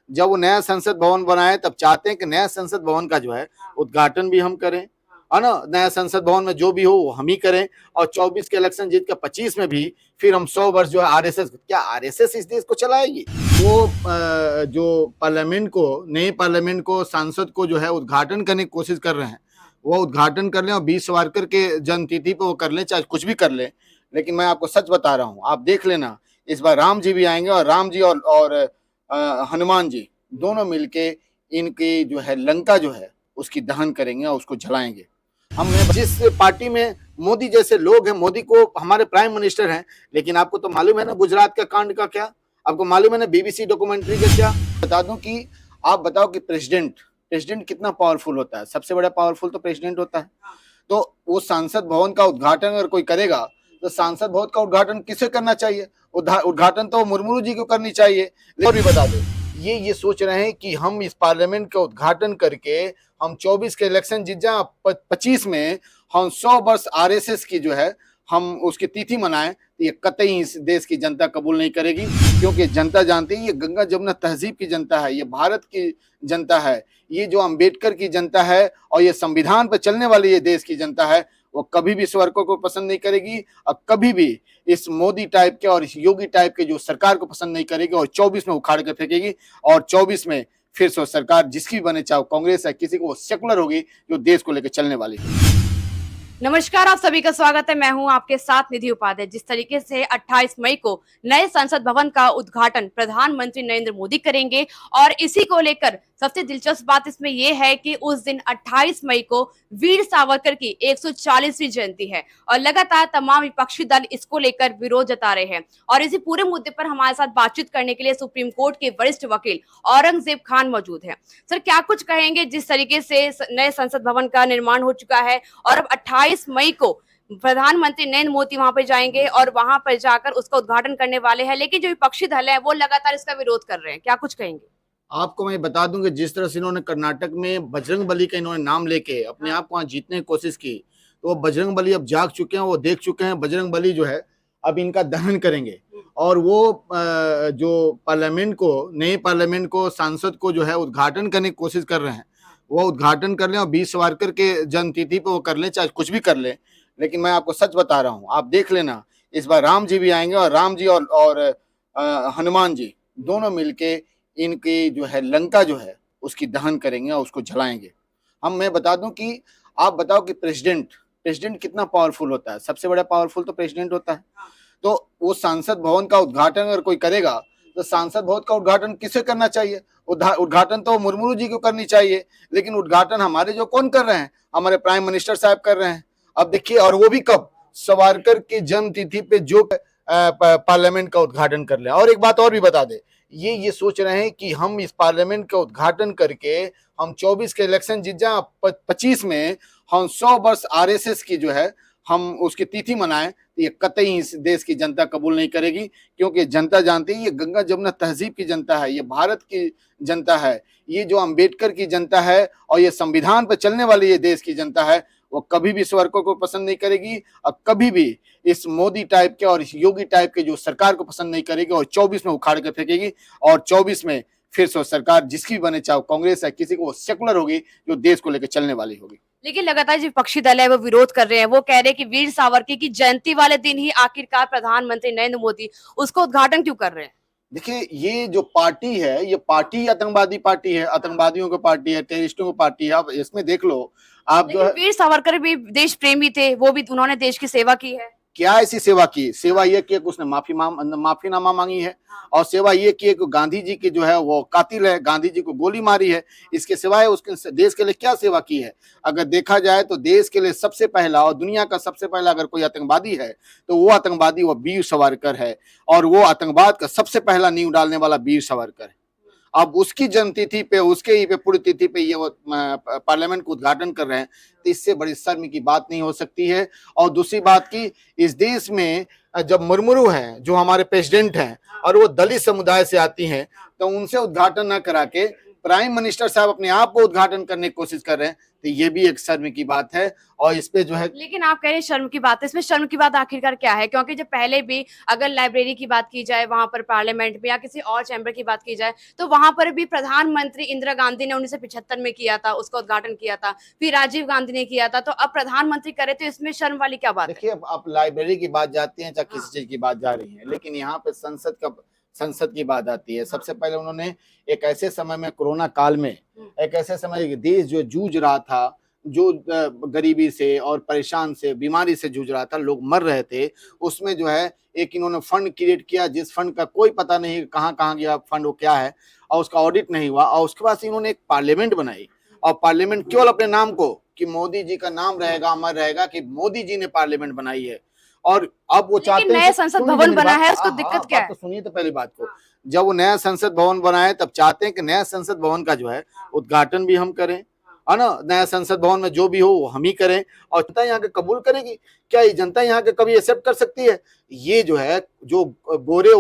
जब वो नया संसद भवन बनाए तब चाहते हैं कि नया संसद भवन का जो है उद्घाटन भी हम करें, है ना। नया संसद भवन में जो भी हो वो हम ही करें, और 24 के इलेक्शन जीत के 25 में भी फिर हम 100 वर्ष जो है आरएसएस, क्या आरएसएस इस देश को चलाएगी? वो जो पार्लियामेंट को, नए पार्लियामेंट को, सांसद को जो है उद्घाटन करने की कोशिश कर रहे हैं, वो उद्घाटन कर लें और 20 सावरकर के जन्मतिथि पे वो कर लें, चाहे कुछ भी कर लें। लेकिन मैं आपको सच बता रहा हूँ, आप देख लेना, इस बार राम जी भी आएंगे, और राम जी और हनुमान जी दोनों मिलके इनकी जो है लंका जो है उसकी दहन करेंगे और उसको जलाएंगे। हमने जिस पार्टी में मोदी जैसे लोग हैं, मोदी को हमारे प्राइम मिनिस्टर हैं, लेकिन आपको तो मालूम है ना गुजरात का कांड का क्या, आपको मालूम है ना बीबीसी डॉक्यूमेंट्री का क्या। बता दूं कि आप बताओ कि प्रेसिडेंट कितना पावरफुल होता है, सबसे बड़ा पावरफुल तो प्रेसिडेंट होता है। तो वो सांसद भवन का उद्घाटन अगर कोई करेगा तो सांसद भवन का उद्घाटन किसे करना चाहिए? उद्घाटन तो मुर्मू जी को करनी चाहिए। और भी बता दो, ये सोच रहे हैं कि हम इस पार्लियामेंट का उद्घाटन करके हम 24 के इलेक्शन जीत जाए, 25 में हम 100 वर्ष आरएसएस की जो है हम उसकी तिथि मनाएं, तो ये कतई इस देश की जनता कबूल नहीं करेगी। क्योंकि जनता जानती है ये गंगा जमुना तहजीब की जनता है, ये भारत की जनता है, ये जो अंबेडकर की जनता है, और ये संविधान पर चलने वाली ये देश की जनता है। वो कभी भी स्वर्गों को पसंद नहीं करेगी, और कभी भी इस मोदी टाइप के और इस योगी टाइप के जो सरकार को पसंद नहीं करेगी, और 24 में उखाड़ कर फेंकेगी। और 24 में फिर से सरकार जिसकी बने, चाहे कांग्रेस है, किसी को, वो सेकुलर होगी जो देश को लेकर चलने वाली है। नमस्कार, आप सभी का स्वागत है। मैं हूं आपके साथ निधि उपाध्याय। जिस तरीके से 28 मई को नए संसद भवन का उद्घाटन प्रधानमंत्री नरेंद्र मोदी करेंगे, और इसी को लेकर सबसे दिलचस्प बात इसमें यह है कि उस दिन 28 मई को वीर सावरकर की 140वीं जयंती है, और लगातार तमाम विपक्षी दल इसको लेकर विरोध जता रहे हैं। और इसी पूरे मुद्दे पर हमारे साथ बातचीत करने के लिए सुप्रीम कोर्ट के वरिष्ठ वकील औरंगजेब खान मौजूद हैं। सर, क्या कुछ कहेंगे? जिस तरीके से नए संसद भवन का निर्माण हो चुका है, और अब 28 मई को प्रधानमंत्री नरेंद्र मोदी वहां पे जाएंगे और वहां पर जाकर उसका उद्घाटन करने वाले हैं, लेकिन जो विपक्षी दल है वो लगातार इसका विरोध कर रहे हैं, क्या कुछ कहेंगे? आपको मैं बता दूं कि जिस तरह से इन्होंने कर्नाटक में बजरंगबली का इन्होंने नाम लेके अपने आप को वहां जीतने की कोशिश की, तो वो बजरंगबली अब जाग चुके हैं, वो देख चुके हैं बजरंगबली जो है अब इनका दहन करेंगे। और वो जो पार्लियामेंट को, नए पार्लियामेंट को, सांसद को जो है उद्घाटन करने की कोशिश कर रहे हैं, वो उद्घाटन कर लें और 20 सावरकर के जन्मतिथि पे वो कर लें, चाहे कुछ भी कर लें। लेकिन मैं आपको सच बता रहा हूँ, आप देख लेना, इस बार राम जी भी आएंगे, और राम जी और हनुमान जी दोनों मिलके इनकी जो है लंका जो है उसकी दहन करेंगे और उसको जलाएंगे। मैं बता दूं कि आप बताओ कि प्रेसिडेंट कितना पावरफुल होता है, सबसे बड़ा पावरफुल तो प्रेसिडेंट होता है। तो वो सांसद भवन का उद्घाटन अगर कोई करेगा तो सांसद भवन का उद्घाटन किसे करना चाहिए? उद्घाटन तो मुर्मू जी को करनी चाहिए। लेकिन उद्घाटन हमारे जो कौन कर रहे हैं? हमारे प्राइम मिनिस्टर साहब कर रहे हैं। अब देखिए, और वो भी कब? सावरकर की जन्म तिथि पे जो पार्लियामेंट का उद्घाटन कर ले। और एक बात और भी बता दे, ये सोच रहे हैं कि हम इस पार्लियामेंट का उद्घाटन करके हम 24 के इलेक्शन जीत जाए, 25 में हम 100 वर्ष आरएसएस की जो है हम उसकी तिथि मनाएं, तो ये कतई इस देश की जनता कबूल नहीं करेगी। क्योंकि जनता जानती है ये गंगा जमुना तहजीब की जनता है, ये भारत की जनता है, ये जो अंबेडकर की जनता है, और ये संविधान पर चलने वाली ये देश की जनता है। वो कभी भी स्वर्गों को पसंद नहीं करेगी, और कभी भी इस मोदी टाइप के और इस योगी टाइप के जो सरकार को पसंद नहीं करेगी, और 24 में उखाड़ कर फेंकेगी। और 24 में फिर से सरकार जिसकी बने, चाहे कांग्रेस है, किसी को, वो सेकुलर होगी जो देश को लेकर चलने वाली होगी। लेकिन लगातार जो विपक्षी दल है वो विरोध कर रहे हैं। वो कह रहे हैं कि वीर सावरकर की जयंती वाले दिन ही आखिरकार प्रधानमंत्री नरेंद्र मोदी उसको उद्घाटन क्यों कर रहे हैं? देखिए, ये जो पार्टी है, ये पार्टी आतंकवादी पार्टी है, आतंकवादियों की पार्टी है, टेररिस्टों की पार्टी है। आप इसमें देख लो, आप जो है, वीर सावरकर भी देश प्रेमी थे, वो भी, उन्होंने देश की सेवा की है। क्या ऐसी सेवा की? सेवा ये की कि उसने माफीनामा मांगी है, और सेवा ये की कि गांधी जी की जो है वो कातिल है, गांधी जी को गोली मारी है। इसके सिवाय उसके देश के लिए क्या सेवा की है? अगर देखा जाए तो देश के लिए सबसे पहला और दुनिया का सबसे पहला अगर कोई आतंकवादी है तो वो आतंकवादी वो वीर सावरकर है, और वो आतंकवाद का सबसे पहला नींव डालने वाला वीर सावरकर है। अब उसकी जन्मतिथि पे, उसके ही पे पुण्यतिथि पे ये वो पार्लियामेंट का उद्घाटन कर रहे हैं, तो इससे बड़ी शर्म की बात नहीं हो सकती है। और दूसरी बात की, इस देश में जब मुर्मू हैं जो हमारे प्रेसिडेंट हैं, और वो दलित समुदाय से आती हैं, तो उनसे उद्घाटन न करा के प्राइम मिनिस्टर साहब अपने आप को उद्घाटन करने की कोशिश कर रहे हैं, तो ये भी एक शर्म की बात है। और इस पे जो है, लेकिन आप कह रहे हैं शर्म की बात है, इसमें शर्म की बात आखिरकार क्या है? क्योंकि जब पहले भी अगर लाइब्रेरी की बात की जाए वहां पर पार्लियामेंट में या किसी और चैम्बर की बात की जाए तो वहां पर भी प्रधानमंत्री इंदिरा गांधी ने 1975 में किया था, उसका उद्घाटन किया था, फिर राजीव गांधी ने किया था, तो अब प्रधानमंत्री करे तो इसमें शर्म वाली क्या बात है? देखिए अब आप लाइब्रेरी की बात जाती हैं चाहे किसी चीज की बात जा रही है, लेकिन यहाँ पे संसद की बात आती है। सबसे पहले उन्होंने एक ऐसे समय में, कोरोना काल में, एक ऐसे समय देश जो जूझ रहा था, जो गरीबी से और परेशान से, बीमारी से जूझ रहा था, लोग मर रहे थे, उसमें जो है एक इन्होंने फंड क्रिएट किया, जिस फंड का कोई पता नहीं कहाँ कहाँ गया फंड, वो क्या है, और उसका ऑडिट नहीं हुआ। और उसके बाद से इन्होंने एक पार्लियामेंट बनाई, और पार्लियामेंट केवल अपने नाम को, कि मोदी जी का नाम रहेगा, अमर रहेगा कि मोदी जी ने पार्लियामेंट बनाई है। और अब वो चाहते हैं, नया संसद भवन बना है, उसको दिक्कत क्या है? तो सुनिए तो पहली बात को, जब वो नया संसद भवन बनाए तब चाहते हैं कि नया संसद भवन का जो है उद्घाटन भी हम करें, है ना, नया संसद भवन में जो भी हो वो हम ही करें। और जनता यहाँ के कबूल करेगी क्या? ये जनता यहाँ के कभी एक्सेप्ट कर सकती है? ये जो है, जो गोरे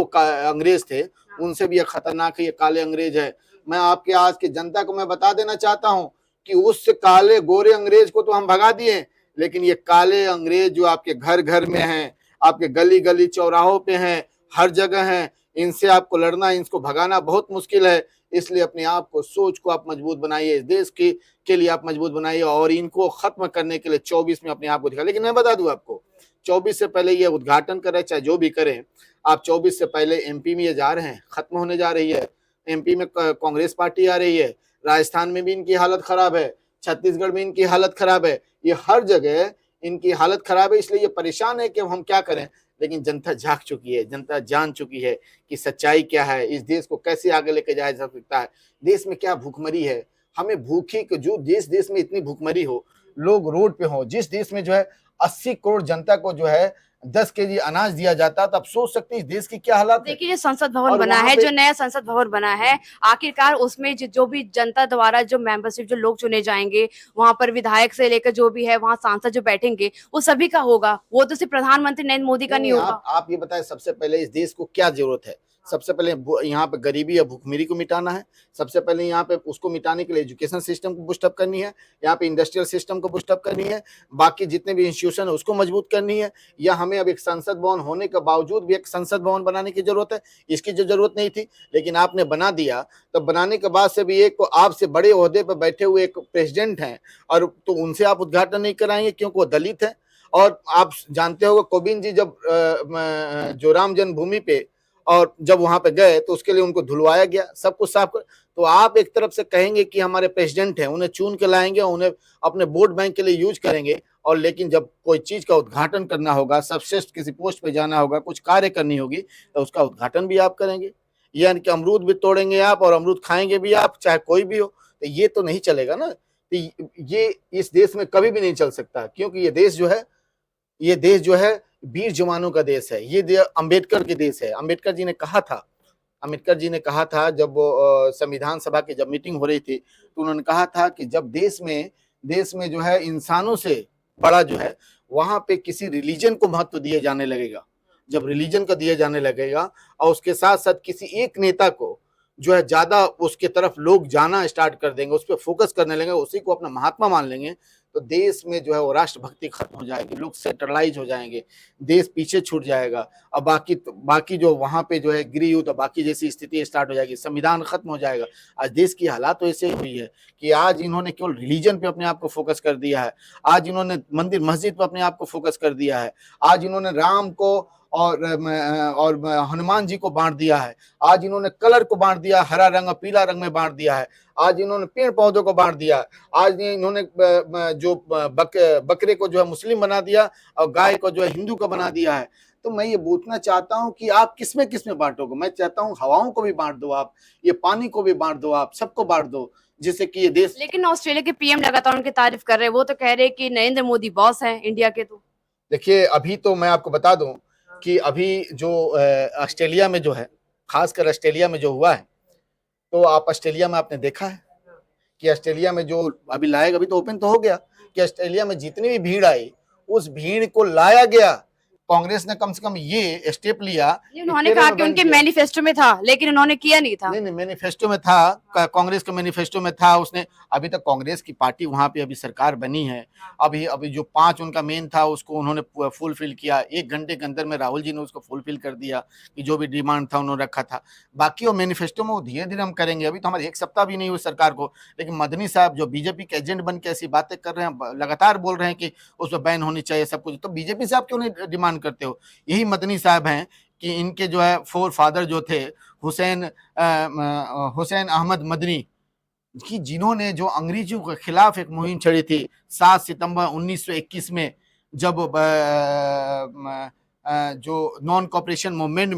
अंग्रेज थे, उनसे भी ये खतरनाक है, ये काले अंग्रेज है। मैं आपके आज की जनता को मैं बता देना चाहता हूँ कि उस काले गोरे अंग्रेज को तो हम भगा दिए, लेकिन ये काले अंग्रेज जो आपके घर घर में हैं, आपके गली गली चौराहों पे हैं, हर जगह हैं, इनसे आपको लड़ना, इनको भगाना बहुत मुश्किल है। इसलिए अपने आप को, सोच को आप मजबूत बनाइए, इस देश के लिए आप मजबूत बनाइए, और इनको खत्म करने के लिए 24 में अपने आप को दिखा। लेकिन मैं बता दूं आपको, 24 से पहले ये उद्घाटन करें चाहे जो भी करें, आप 24 से पहले एमपी में ये जा रहे हैं, खत्म होने जा रही है। एमपी में कांग्रेस पार्टी आ रही है, राजस्थान में भी इनकी हालत खराब है, छत्तीसगढ़ में इनकी हालत खराब है, ये हर जगह इनकी हालत खराब है। इसलिए ये परेशान है कि हम क्या करें। लेकिन जनता जाग चुकी है, जनता जान चुकी है कि सच्चाई क्या है, इस देश को कैसे आगे लेके जाया जा सकता है। देश में क्या भूखमरी है, हमें भूखी, जो देश में इतनी भूखमरी हो, लोग रोड पे हो, जिस देश में जो है 80 करोड़ जनता को जो है 10 केजी अनाज दिया जाता, तब सोच सकते हैं इस देश की क्या हालत है। देखिए, जो संसद भवन बना है, जो नया संसद भवन बना है, आखिरकार उसमें जो भी जनता द्वारा जो मेंबरशिप, जो लोग चुने जाएंगे, वहां पर विधायक से लेकर जो भी है, वहां सांसद जो बैठेंगे, वो सभी का होगा, वो तो सिर्फ प्रधानमंत्री नरेंद्र मोदी का नहीं होगा। आप ये बताएं, सबसे पहले इस देश को क्या जरूरत है? सबसे पहले यहाँ पे गरीबी या भूखमरी को मिटाना है। सबसे पहले यहाँ पे उसको मिटाने के लिए एजुकेशन सिस्टम को बूस्ट अप करनी है, यहाँ पे इंडस्ट्रियल सिस्टम को बूस्ट अप करनी है, बाकी जितने भी इंस्टीट्यूशन है उसको मजबूत करनी है। या हमें अब एक संसद भवन होने के बावजूद भी एक संसद भवन बनाने की जरूरत है, इसकी जो जरूरत नहीं थी, लेकिन आपने बना दिया। तब बनाने के बाद से भी एक आपसे बड़े ओहदे पर बैठे हुए एक प्रेसिडेंट हैं, और तो उनसे आप उद्घाटन नहीं कराएंगे क्योंकि वो दलित है। और आप जानते होंगे, कोविंद जी जब जो राम जन्मभूमि पे और जब वहां पे गए तो उसके लिए उनको धुलवाया गया, सब कुछ साफ कर। तो आप एक तरफ से कहेंगे कि हमारे प्रेसिडेंट हैं, उन्हें चुन के लाएंगे, उन्हें अपने वोट बैंक के लिए यूज करेंगे, और लेकिन जब कोई चीज का उद्घाटन करना होगा, सर्वश्रेष्ठ किसी पोस्ट पे जाना होगा, कुछ कार्य करनी होगी, तो उसका उद्घाटन भी आप करेंगे। यानी कि अमरूद भी तोड़ेंगे आप और अमरूद खाएंगे भी आप, चाहे कोई भी हो। तो ये तो नहीं चलेगा ना। तो ये इस देश में कभी भी नहीं चल सकता, क्योंकि ये देश जो है वीर जवानों का देश है, ये अंबेडकर के देश है। अंबेडकर जी ने कहा था जब संविधान सभा की जब मीटिंग हो रही थी, तो उन्होंने कहा था कि जब देश में जो है इंसानों से बड़ा जो है, वहां पे किसी रिलीजन को महत्व दिए जाने लगेगा, जब रिलीजन को दिए जाने लगेगा, और उसके साथ साथ किसी एक नेता को जो है ज्यादा उसके तरफ लोग जाना स्टार्ट कर देंगे, उस पर फोकस करने लगेंगे, उसी को अपना महात्मा मान लेंगे, तो देश में जो है वो राष्ट्रभक्ति खत्म हो जाएगी, लोग सेंट्रलाइज हो जाएंगे, देश पीछे छूट जाएगा। और बाकी जो वहां पे जो है गृह युद्ध, बाकी जैसी स्थिति स्टार्ट हो जाएगी, संविधान खत्म हो जाएगा। आज देश की हालात तो ऐसे हुई है कि आज इन्होंने केवल रिलीजन पे अपने आप को फोकस कर दिया है, आज इन्होंने मंदिर मस्जिद पे अपने आप को फोकस कर दिया है, आज इन्होंने राम को और हनुमान जी को बांट दिया है, आज इन्होंने कलर को बांट दिया, हरा रंग और पीला रंग में बांट दिया है, आज इन्होंने पेड़ पौधों को बांट दिया, आज इन्होंने जो बकरे को जो है मुस्लिम बना दिया और गाय को जो है हिंदू का बना दिया है। तो मैं ये पूछना चाहता हूं कि आप किसमें किसमें बांटोगे? मैं चाहता हूं हवाओं को भी बांट दो आप, ये पानी को भी बांट दो आप, सबको बांट दो, जिससे कि ये देश। लेकिन ऑस्ट्रेलिया के पीएम लगातार उनकी तारीफ कर रहे हैं, वो तो कह रहे हैं कि नरेंद्र मोदी बॉस हैं इंडिया के। तो देखिए, अभी तो मैं आपको बता दूं कि अभी जो ऑस्ट्रेलिया में जो है, खासकर ऑस्ट्रेलिया में जो हुआ है, तो आप ऑस्ट्रेलिया में आपने देखा है कि ऑस्ट्रेलिया में जो अभी तो ओपन तो हो गया कि ऑस्ट्रेलिया में जितनी भी भीड़ आई, उस भीड़ को लाया गया कांग्रेस ने कम से कम ये स्टेप लिया। उन्होंने कहा कि उनके मैनिफेस्टो में था, लेकिन उन्होंने किया नहीं था। नहीं, मैनिफेस्टो में था, कांग्रेस के मैनिफेस्टो में था। उसने अभी तक कांग्रेस की पार्टी वहां पे अभी सरकार बनी है। अभी अभी जो 5 उनका मेन था उसको उन्होंने फुलफिल किया। 1 घंटे के अंदर में राहुल जी ने उसको फुलफिल कर दिया कि जो भी डिमांड था उन्होंने रखा था। बाकी वो मैनिफेस्टो में वो धीरे धीरे हम करेंगे। अभी तो हमारे 1 सप्ताह भी नहीं हुई सरकार को, लेकिन मदनी साहब जो बीजेपी के एजेंट बन के ऐसी बातें कर रहे हैं, लगातार बोल रहे हैं कि उस पर बैन होनी चाहिए सब कुछ, तो बीजेपी से आप क्यों नहीं डिमांड करते हो? यही मदनी साहब हैं कि इनके जो है 4 फादर जो थे हुसैन अहमद मदनी, कि जिन्होंने जो अंग्रेजों के खिलाफ एक मुहिम छेड़ी थी 7 सितंबर 1921 में, जब जो नॉन कॉपरेशन मूवमेंट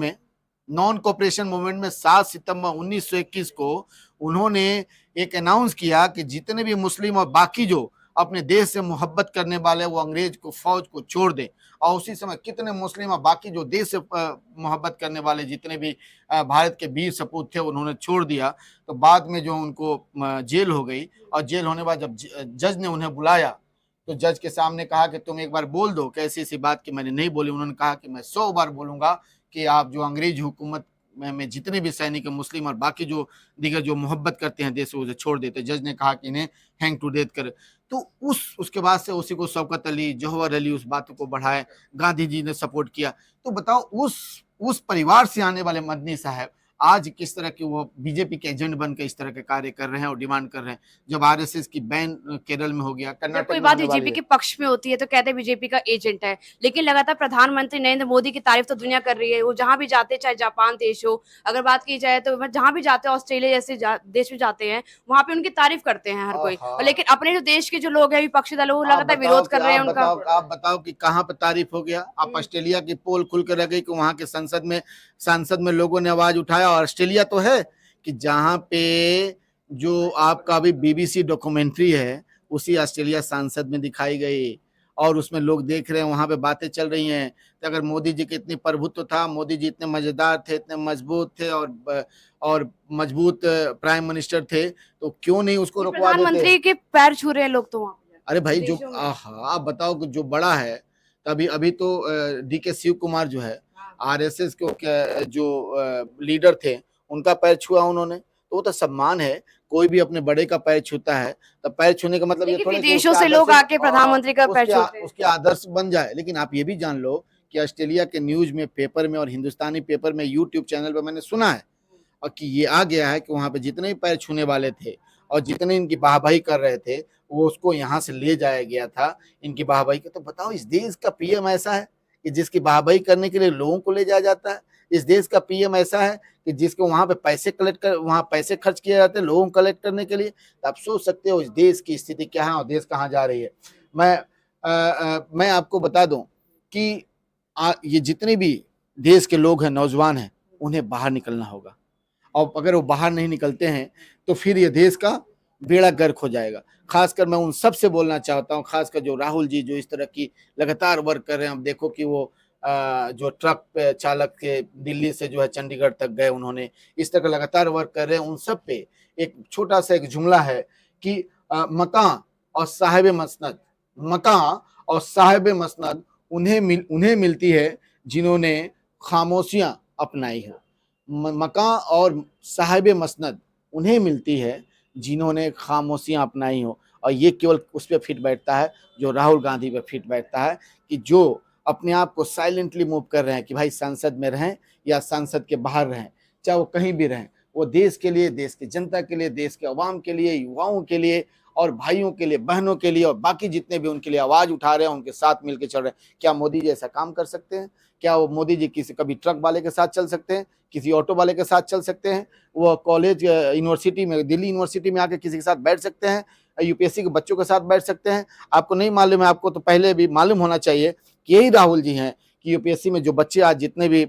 में 7 सितंबर 1921 को उन्होंने एक अनाउंस किया कि जितने भी मुस्लिम और बाकी जो अपने देश से मोहब्बत करने वाले वो अंग्रेज को फौज को छोड़ दें। और उसी समय कितने मुस्लिम और बाकी जो देश से मोहब्बत करने वाले जितने भी भारत के वीर सपूत थे उन्होंने छोड़ दिया। तो बाद में जो उनको जेल हो गई, और जेल होने के बाद जब जज ने उन्हें बुलाया तो जज के सामने कहा कि तुम एक बार बोल दो कैसी सी बात कि मैंने नहीं बोली। उन्होंने कहा कि मैं 100 बार बोलूंगा कि आप जो अंग्रेज हुकूमत में जितने भी सैनिक मुस्लिम और बाकी जो दीगर जो मोहब्बत करते हैं देश से उसे छोड़ देते। जज ने कहा कि इन्हें हैंग टू डेथ करे। तो उसके बाद से उसी को शौकत अली, जौहर अली उस बात को बढ़ाए, गांधी जी ने सपोर्ट किया। तो बताओ उस परिवार से आने वाले मदनी साहब आज किस तरह की वो बीजेपी के एजेंट बनकर इस तरह के कार्य कर रहे हैं और डिमांड कर रहे हैं। जब आरएसएस की बैन केरल में हो गया, जब कर्नाटक कोई में बात होने वाली बीजेपी है। के पक्ष में होती है तो कहते हैं बीजेपी का एजेंट है, लेकिन लगातार प्रधानमंत्री नरेंद्र मोदी की तारीफ तो दुनिया कर रही है। वो जहां भी जाते हैं, चाहे जापान देश हो, अगर बात की जाए तो जहां भी जाते हैं, ऑस्ट्रेलिया जैसे देश में जाते हैं, वहां पे उनकी तारीफ करते हैं हर कोई। और लेकिन अपने जो देश के जो लोग हैं, विपक्षी दल, वो लगातार विरोध कर रहे हैं उनका। आप बताओ कि कहाँ पे तारीफ हो गया? आप ऑस्ट्रेलिया की पोल खुल कर रह गई कि वहां के सांसद में लोगों ने आवाज उठाया। और ऑस्ट्रेलिया तो है कि जहां पे जो आपका अभी बीबीसी डॉक्यूमेंट्री है उसी ऑस्ट्रेलिया सांसद में दिखाई गई, और उसमें लोग देख रहे हैं, वहां पे बातें चल रही हैं। तो अगर मोदी जी के इतनी प्रभुत्व था, मोदी जी इतने मजेदार थे, इतने मजबूत थे और मजबूत प्राइम मिनिस्टर थे, तो क्यों नहीं उसको रुकवा देते? प्रधानमंत्री के पैर छू रहे हैं लोग तो वहां। अरे भाई जो विदेशों में। आप बताओ कि जो बड़ा है, तभी अभी तो डीके शिव कुमार जो है आरएसएस के जो लीडर थे उनका पैर छुआ उन्होंने, तो वो तो सम्मान है। कोई भी अपने बड़े का पैर छूता है तो पैर छूने का मतलब ये लेकिन थोड़ा कि विदेशों उसके से लोग आदर्श आके प्रधानमंत्री का पैर छूते हैं। उसके आदर्श बन जाए। लेकिन आप ये भी जान लो कि ऑस्ट्रेलिया के न्यूज में, पेपर में और हिंदुस्तानी पेपर में, यूट्यूब चैनल पर मैंने सुना है और कि ये आ गया है कि वहां पे जितने भी पैर छूने वाले थे और जितने इनकी वाहवाही कर रहे थे वो उसको यहाँ से ले जाया गया था इनकी वाहवाही के। तो बताओ इस देश का पीएम ऐसा है कि जिसकी वाहवाही करने के लिए लोगों को ले जाया जाता है? इस देश का पीएम ऐसा है कि जिसको वहां पे पैसे वहां पैसे खर्च किए जाते हैं लोगों को कलेक्ट करने के लिए? तो आप सोच सकते हो इस देश की स्थिति क्या है और देश कहाँ जा रही है। मैं आपको बता दूं कि ये जितने भी देश के लोग हैं, नौजवान हैं, उन्हें बाहर निकलना होगा। और अगर वो बाहर नहीं निकलते हैं तो फिर ये देश का बेड़ा गर्क हो जाएगा। खासकर मैं उन सब से बोलना चाहता हूँ, खासकर जो राहुल जी जो इस तरह की लगातार वर्क कर रहे हैं। अब देखो कि वो जो ट्रक पे चालक के दिल्ली से जो है चंडीगढ़ तक गए, उन्होंने इस तरह लगातार वर्क कर रहे हैं। उन सब पे एक छोटा सा एक जुमला है कि मकान और साहिब मसनद उन्हें मिलती है जिन्होंने खामोशियां अपनाई हो। मकान और साहिब मसनद उन्हें मिलती है जिन्होंने खामोशियां अपनाई हो। और ये केवल उस पर फिट बैठता है जो राहुल गांधी पे फिट बैठता है, कि जो अपने आप को साइलेंटली मूव कर रहे हैं कि भाई संसद में रहें या संसद के बाहर रहें, चाहे वो कहीं भी रहें, वो देश के लिए, देश की जनता के लिए, देश के अवाम के लिए, युवाओं के लिए और भाइयों के लिए, बहनों के लिए और बाकी जितने भी उनके लिए आवाज उठा रहे हैं, उनके साथ मिलकर चल रहे हैं। क्या मोदी जी ऐसा काम कर सकते हैं? क्या वो मोदी जी कभी ट्रक वाले के साथ चल सकते हैं, किसी ऑटो वाले के साथ चल सकते हैं? वो कॉलेज यूनिवर्सिटी में, दिल्ली यूनिवर्सिटी में आके किसी के साथ बैठ सकते हैं? यूपीएससी के बच्चों के साथ बैठ सकते हैं? आपको नहीं मालूम है? आपको तो पहले भी मालूम होना चाहिए कि यही राहुल जी हैं कि यूपीएससी में जो बच्चे आज जितने भी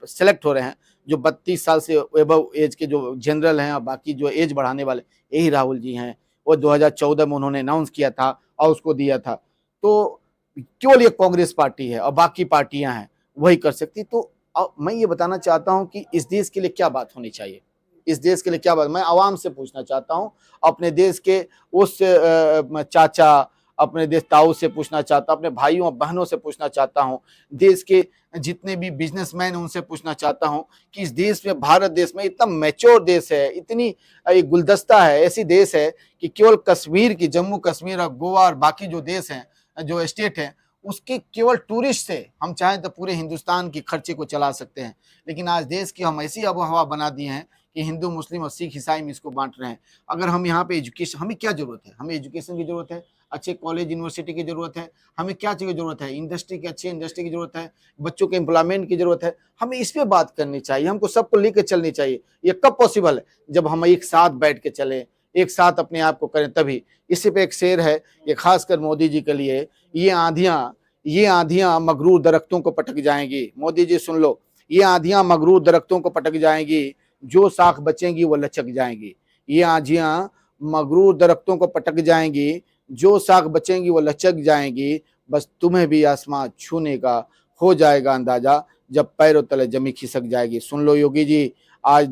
सेलेक्ट हो रहे हैं, जो 32 साल से एबव एज के जो जनरल हैं और बाकी जो एज बढ़ाने वाले, यही राहुल जी हैं। वो 2014 में उन्होंने अनाउंस किया था और उसको दिया था। तो केवल ये कांग्रेस पार्टी है और बाकी पार्टियां हैं वही कर सकती। तो मैं ये बताना चाहता हूं कि इस देश के लिए क्या बात होनी चाहिए, इस देश के लिए क्या बात, मैं आवाम से पूछना चाहता हूं, अपने देश के उस चाचा अपने देश ताऊ से पूछना चाहता हूँ, अपने भाइयों और बहनों से पूछना चाहता हूँ, देश के जितने भी बिजनेसमैन हैं उनसे पूछना चाहता हूँ कि इस देश में, भारत देश में इतना मैच्योर देश है, इतनी एक गुलदस्ता है, ऐसी देश है कि केवल कश्मीर की, जम्मू कश्मीर और गोवा और बाकी जो देश हैं, जो स्टेट है, उसके केवल टूरिस्ट से हम चाहें तो पूरे हिंदुस्तान की खर्चे को चला सकते हैं। लेकिन आज देश की हम ऐसी आबोहवा बना दिए हैं कि हिंदू, मुस्लिम और सिख ईसाई में इसको बांट रहे हैं। अगर हम यहाँ पे एजुकेशन, हमें क्या जरूरत है? हमें एजुकेशन की जरूरत है, अच्छे कॉलेज यूनिवर्सिटी की जरूरत है, हमें क्या चीज़ की जरूरत है? इंडस्ट्री की, अच्छी इंडस्ट्री की जरूरत है, बच्चों के एम्प्लॉयमेंट की जरूरत है। हमें इस पे बात करनी चाहिए, हमको सबको लेकर चलनी चाहिए। ये कब पॉसिबल है? जब हम एक साथ बैठ के चलें, एक साथ अपने आप को करें, तभी। इसी पे एक शेर है, ये खासकर मोदी जी के लिए, ये आंधियां मगरूर दरख्तों को पटक जाएंगी। मोदी जी सुन लो, ये आंधियां मगरूर दरख्तों को पटक जाएंगी, जो साख बचेंगी वो लचक जाएंगी। ये आंधियां मगरूर दरख्तों को पटक जाएंगी, जो साख बचेंगी वो लचक जाएंगी। बस तुम्हें भी आसमां छूने का हो जाएगा अंदाजा, जब पैरों तले जमी खिसक जाएगी। सुन लो योगी जी, आज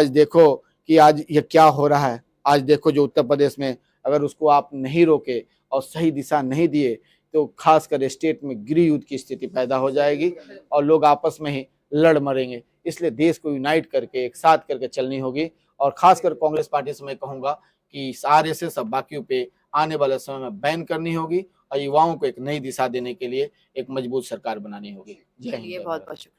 देखो कि आज ये क्या हो रहा है। आज देखो जो उत्तर प्रदेश में, अगर उसको आप नहीं रोके और सही दिशा नहीं दिए तो खासकर स्टेट में गृह युद्ध की स्थिति पैदा हो जाएगी और लोग आपस में ही लड़ मरेंगे। इसलिए देश को यूनाइट करके, एक साथ करके चलनी होगी। और खासकर कांग्रेस पार्टी से मैं कहूंगा कि आरएसएस और बाकियों पे आने वाले समय में बैन करनी होगी और युवाओं को एक नई दिशा देने के लिए एक मजबूत सरकार बनानी होगी। जय हिंद, चलिए, जय बहुत भारत। बहुत शुक्रिया।